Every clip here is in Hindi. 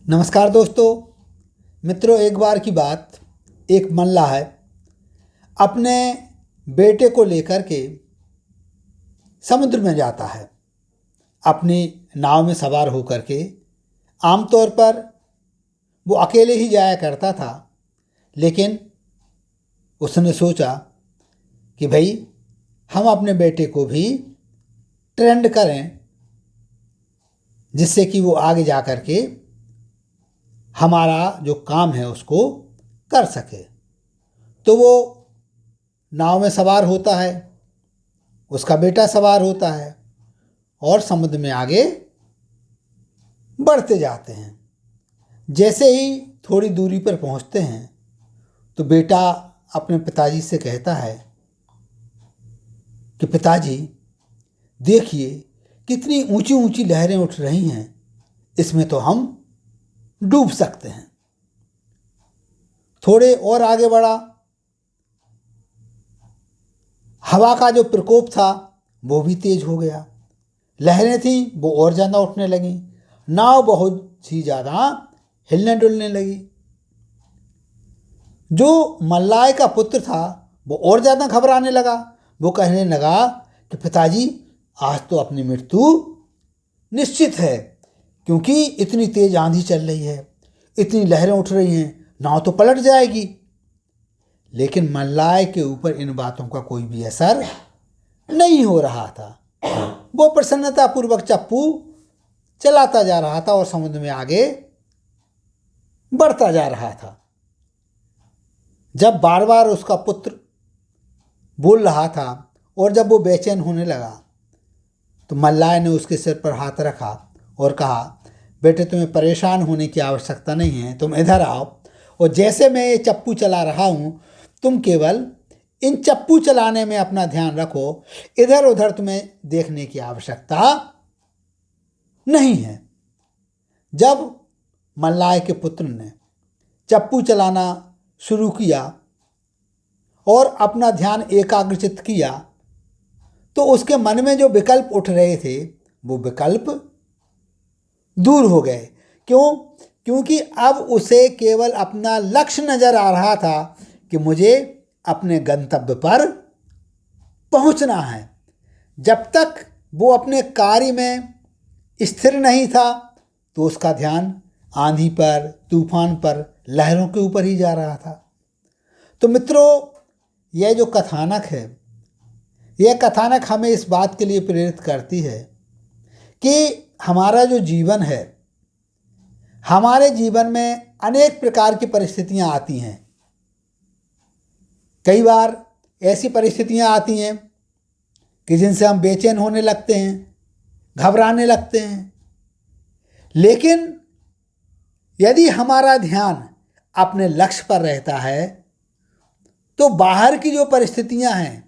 नमस्कार दोस्तों मित्रों, एक बार की बात, एक मल्लाह है अपने बेटे को लेकर के समुद्र में जाता है। अपनी नाव में सवार होकर के आमतौर पर वो अकेले ही जाया करता था, लेकिन उसने सोचा कि भाई हम अपने बेटे को भी ट्रेंड करें, जिससे कि वो आगे जा कर के हमारा जो काम है उसको कर सके। तो वो नाव में सवार होता है, उसका बेटा सवार होता है और समुद्र में आगे बढ़ते जाते हैं। जैसे ही थोड़ी दूरी पर पहुंचते हैं तो बेटा अपने पिताजी से कहता है कि पिताजी देखिए कितनी ऊंची ऊंची लहरें उठ रही हैं, इसमें तो हम डूब सकते हैं। थोड़े और आगे बढ़ा, हवा का जो प्रकोप था वो भी तेज हो गया, लहरें थी वो और ज़्यादा उठने लगी, नाव बहुत ही ज़्यादा हिलने डुलने लगी। जो मल्लाह का पुत्र था वो और ज़्यादा घबराने लगा। वो कहने लगा कि पिताजी आज तो अपनी मृत्यु निश्चित है, क्योंकि इतनी तेज आंधी चल रही है, इतनी लहरें उठ रही हैं, नाव तो पलट जाएगी। लेकिन मल्लाह के ऊपर इन बातों का कोई भी असर नहीं हो रहा था। वो प्रसन्नतापूर्वक चप्पू चलाता जा रहा था और समुद्र में आगे बढ़ता जा रहा था। जब बार बार उसका पुत्र बोल रहा था और जब वो बेचैन होने लगा तो मल्लाह ने उसके सिर पर हाथ रखा और कहा, बेटे तुम्हें परेशान होने की आवश्यकता नहीं है, तुम इधर आओ और जैसे मैं ये चप्पू चला रहा हूँ तुम केवल इन चप्पू चलाने में अपना ध्यान रखो, इधर उधर तुम्हें देखने की आवश्यकता नहीं है। जब मल्लाह के पुत्र ने चप्पू चलाना शुरू किया और अपना ध्यान एकाग्रचित्त किया तो उसके मन में जो विकल्प उठ रहे थे वो विकल्प दूर हो गए। क्यों? क्योंकि अब उसे केवल अपना लक्ष्य नजर आ रहा था कि मुझे अपने गंतव्य पर पहुंचना है। जब तक वो अपने कार्य में स्थिर नहीं था तो उसका ध्यान आंधी पर, तूफान पर, लहरों के ऊपर ही जा रहा था। तो मित्रों, यह जो कथानक है, यह कथानक हमें इस बात के लिए प्रेरित करती है कि हमारा जो जीवन है, हमारे जीवन में अनेक प्रकार की परिस्थितियां आती हैं। कई बार ऐसी परिस्थितियां आती हैं कि जिनसे हम बेचैन होने लगते हैं, घबराने लगते हैं। लेकिन यदि हमारा ध्यान अपने लक्ष्य पर रहता है तो बाहर की जो परिस्थितियां हैं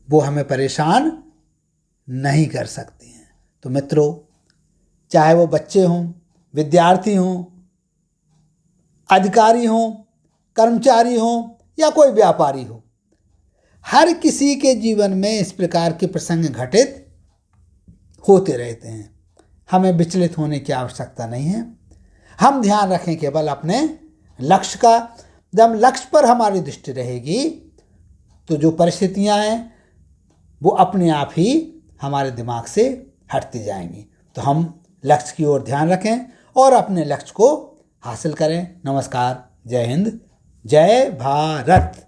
वो हमें परेशान नहीं कर सकती हैं। तो मित्रों, चाहे वो बच्चे हों, विद्यार्थी हों, अधिकारी हों, कर्मचारी हों या कोई व्यापारी हो, हर किसी के जीवन में इस प्रकार के प्रसंग घटित होते रहते हैं। हमें विचलित होने की आवश्यकता नहीं है। हम ध्यान रखें केवल अपने लक्ष्य का। जब लक्ष्य पर हमारी दृष्टि रहेगी तो जो परिस्थितियां हैं वो अपने आप ही हमारे दिमाग से हटती जाएंगी। तो हम लक्ष्य की ओर ध्यान रखें और अपने लक्ष्य को हासिल करें। नमस्कार, जय हिंद, जय भारत।